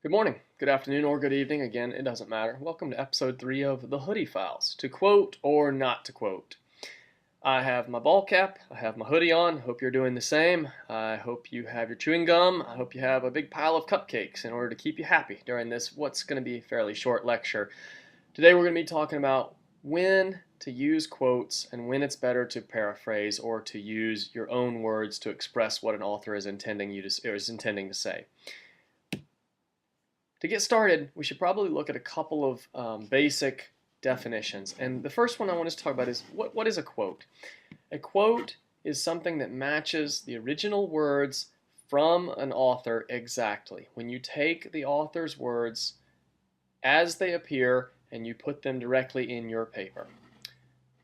Good morning, good afternoon, or good evening. Again, it doesn't matter. Welcome to episode 3 of the Hoody Files. To quote or not to quote. I have my ball cap, I have my hoodie on. Hope you're doing the same. I hope you have your chewing gum. I hope you have a big pile of cupcakes in order to keep you happy during this, what's going to be a fairly short lecture. Today we're going to be talking about when to use quotes and when it's better to paraphrase or to use your own words to express what an author is intending to say. To get started, we should probably look at a couple of basic definitions. And the first one I want us to talk about is what is a quote? A quote is something that matches the original words from an author exactly. When you take the author's words as they appear and you put them directly in your paper.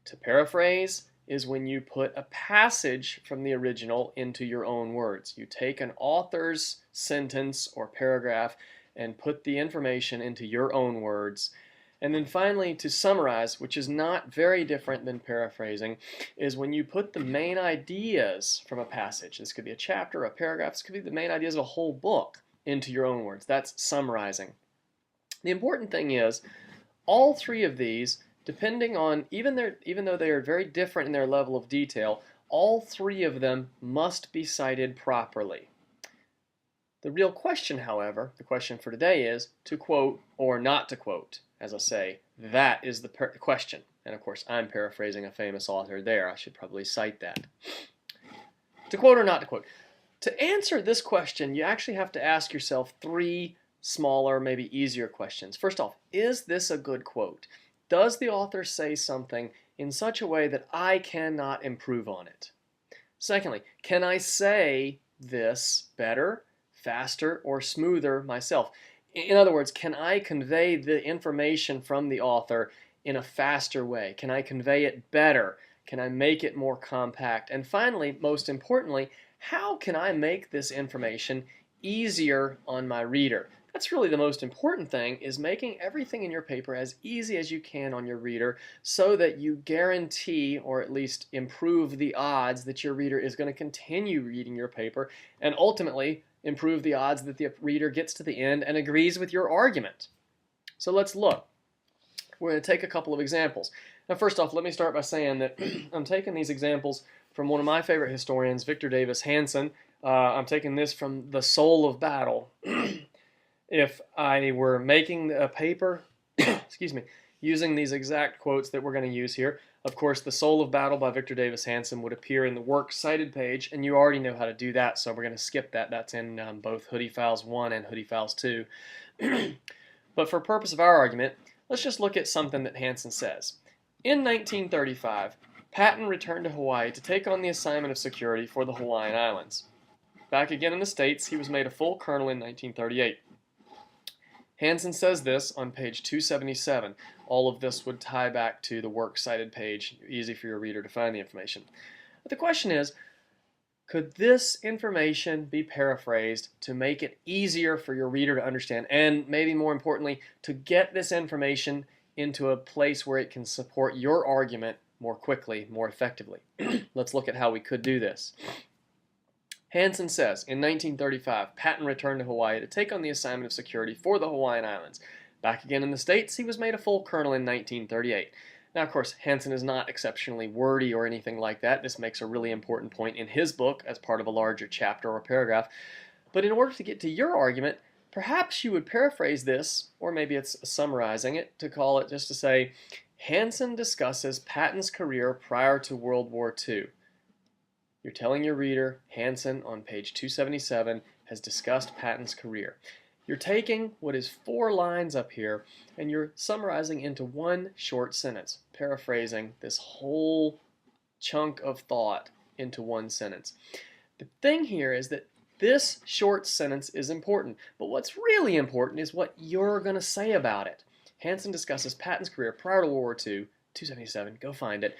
To paraphrase is when you put a passage from the original into your own words. You take an author's sentence or paragraph and put the information into your own words. And then finally, to summarize, which is not very different than paraphrasing, is when you put the main ideas from a passage. This could be a chapter, a paragraph, this could be the main ideas of a whole book into your own words. That's summarizing. The important thing is, all three of these, depending on, even though they are very different in their level of detail, all three of them must be cited properly. The real question, however, the question for today is to quote or not to quote. As I say, that is the question. And of course, I'm paraphrasing a famous author there. I should probably cite that. To quote or not to quote. To answer this question, you actually have to ask yourself three smaller, maybe easier questions. First off, is this a good quote? Does the author say something in such a way that I cannot improve on it? Secondly, can I say this better, faster, or smoother myself? In other words, can I convey the information from the author in a faster way? Can I convey it better? Can I make it more compact? And finally, most importantly, how can I make this information easier on my reader? That's really the most important thing, is making everything in your paper as easy as you can on your reader so that you guarantee, or at least improve the odds that your reader is going to continue reading your paper, and ultimately improve the odds that the reader gets to the end and agrees with your argument. So let's look. We're going to take a couple of examples. Now first off, let me start by saying that I'm taking these examples from one of my favorite historians, Victor Davis Hanson. I'm taking this from The Soul of Battle. If I were making a paper, excuse me, using these exact quotes that we're going to use here, of course, The Soul of Battle by Victor Davis Hanson would appear in the Works Cited page, and you already know how to do that, so we're going to skip that. That's in both Hoody Files 1 and Hoody Files 2. But for purpose of our argument, let's just look at something that Hanson says. In 1935, Patton returned to Hawaii to take on the assignment of security for the Hawaiian Islands. Back again in the States, he was made a full colonel in 1938. Hanson says this on page 277. All of this would tie back to the Works Cited page, easy for your reader to find the information. But the question is, could this information be paraphrased to make it easier for your reader to understand, and maybe more importantly, to get this information into a place where it can support your argument more quickly, more effectively? Let's look at how we could do this. Hanson says, in 1935, Patton returned to Hawaii to take on the assignment of security for the Hawaiian Islands. Back again in the States, he was made a full colonel in 1938. Now, of course, Hanson is not exceptionally wordy or anything like that. This makes a really important point in his book as part of a larger chapter or paragraph. But in order to get to your argument, perhaps you would paraphrase this, or maybe it's summarizing it, to call it just to say, Hanson discusses Patton's career prior to World War II. You're telling your reader, Hanson on page 277 has discussed Patton's career. You're taking what is 4 lines up here and you're summarizing into one short sentence, paraphrasing this whole chunk of thought into one sentence. The thing here is that this short sentence is important, but what's really important is what you're going to say about it. Hanson discusses Patton's career prior to World War II, 277, go find it.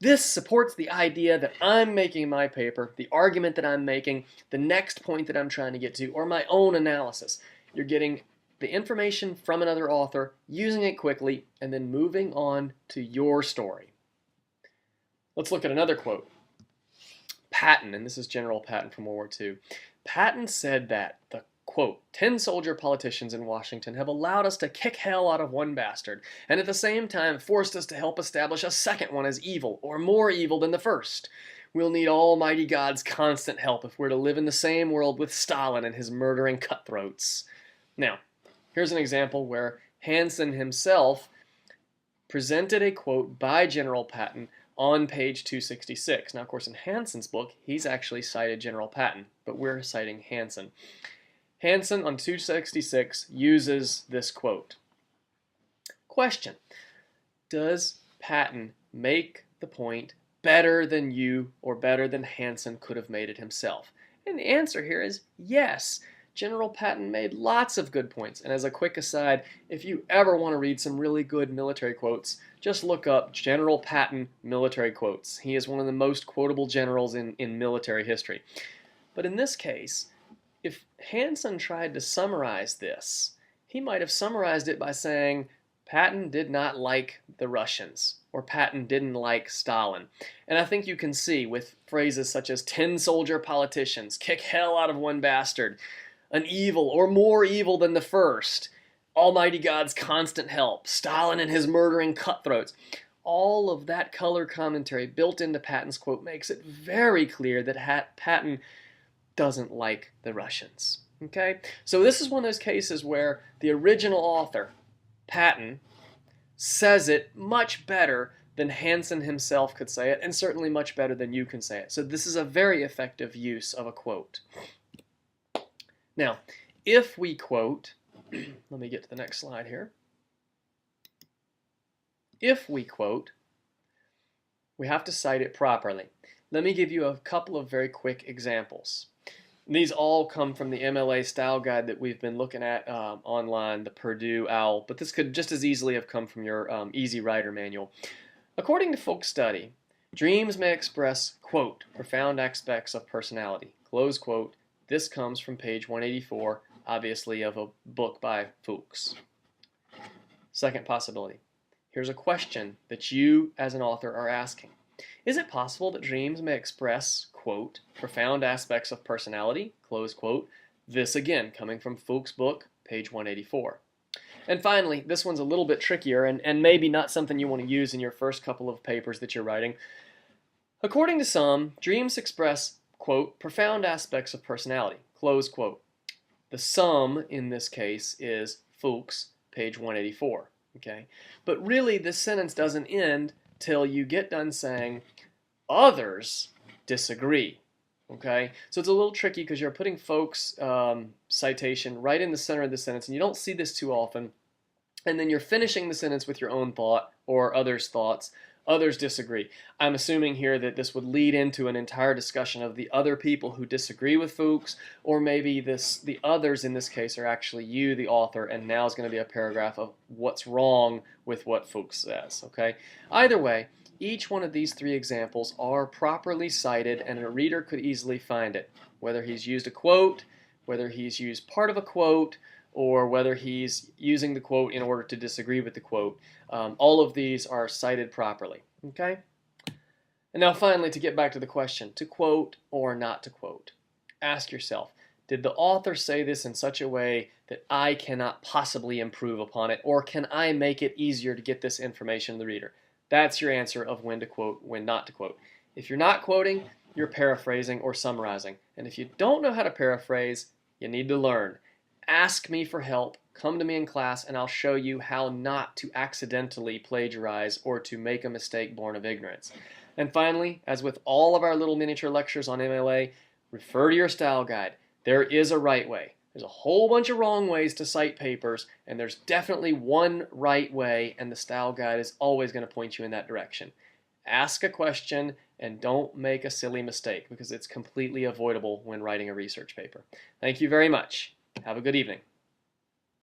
This supports the idea that I'm making in my paper, the argument that I'm making, the next point that I'm trying to get to, or my own analysis. You're getting the information from another author, using it quickly, and then moving on to your story. Let's look at another quote. Patton, and this is General Patton from World War II. Patton said that the quote, 10 soldier politicians in Washington have allowed us to kick hell out of one bastard, and at the same time forced us to help establish a second one as evil, or more evil than the first. We'll need Almighty God's constant help if we're to live in the same world with Stalin and his murdering cutthroats. Now, here's an example where Hansen himself presented a quote by General Patton on page 266. Now, of course, in Hansen's book, he's actually cited General Patton, but we're citing Hansen. Hansen on 266 uses this quote. Question: does Patton make the point better than you or better than Hansen could have made it himself? And the answer here is yes. General Patton made lots of good points. And as a quick aside, if you ever want to read some really good military quotes, just look up General Patton military quotes. He is one of the most quotable generals in military history. But in this case, if Hansen tried to summarize this, he might have summarized it by saying Patton did not like the Russians, or Patton didn't like Stalin. And I think you can see with phrases such as 10 soldier politicians, kick hell out of one bastard, an evil or more evil than the first, Almighty God's constant help, Stalin and his murdering cutthroats. All of that color commentary built into Patton's quote makes it very clear that Patton doesn't like the Russians. Okay? So this is one of those cases where the original author, Patton, says it much better than Hansen himself could say it, and certainly much better than you can say it. So this is a very effective use of a quote. Now, if we quote, let me get to the next slide here. If we quote, we have to cite it properly. Let me give you a couple of very quick examples. These all come from the MLA style guide that we've been looking at online, the Purdue OWL, but this could just as easily have come from your Easy Writer manual. According to folk study, dreams may express, quote, profound aspects of personality, close quote. This comes from page 184, obviously of a book by Fuchs. Second possibility. Here's a question that you as an author are asking. Is it possible that dreams may express, quote, profound aspects of personality, close quote? This again coming from Fuchs' book, page 184. And finally, this one's a little bit trickier and maybe not something you want to use in your first couple of papers that you're writing. According to some, dreams express, quote, profound aspects of personality, close quote. The sum in this case is Fuchs, page 184. Okay? But really, this sentence doesn't end till you get done saying, others disagree. Okay? So it's a little tricky because you're putting Fuchs' citation right in the center of the sentence, and you don't see this too often. And then you're finishing the sentence with your own thought or others' thoughts. Others disagree. I'm assuming here that this would lead into an entire discussion of the other people who disagree with Fuchs, or maybe the others in this case are actually you, the author, and now is going to be a paragraph of what's wrong with what Fuchs says. Okay? Either way, each one of these three examples are properly cited, and a reader could easily find it, whether he's used a quote, whether he's used part of a quote, or whether he's using the quote in order to disagree with the quote. All of these are cited properly. Okay? And now finally, to get back to the question, to quote or not to quote. Ask yourself, did the author say this in such a way that I cannot possibly improve upon it, or can I make it easier to get this information to the reader? That's your answer of when to quote, when not to quote. If you're not quoting, you're paraphrasing or summarizing. And if you don't know how to paraphrase, you need to learn. Ask me for help, come to me in class, and I'll show you how not to accidentally plagiarize or to make a mistake born of ignorance. And finally, as with all of our little miniature lectures on MLA, refer to your style guide. There is a right way. There's a whole bunch of wrong ways to cite papers, and there's definitely one right way, and the style guide is always going to point you in that direction. Ask a question and don't make a silly mistake because it's completely avoidable when writing a research paper. Thank you very much. Have a good evening.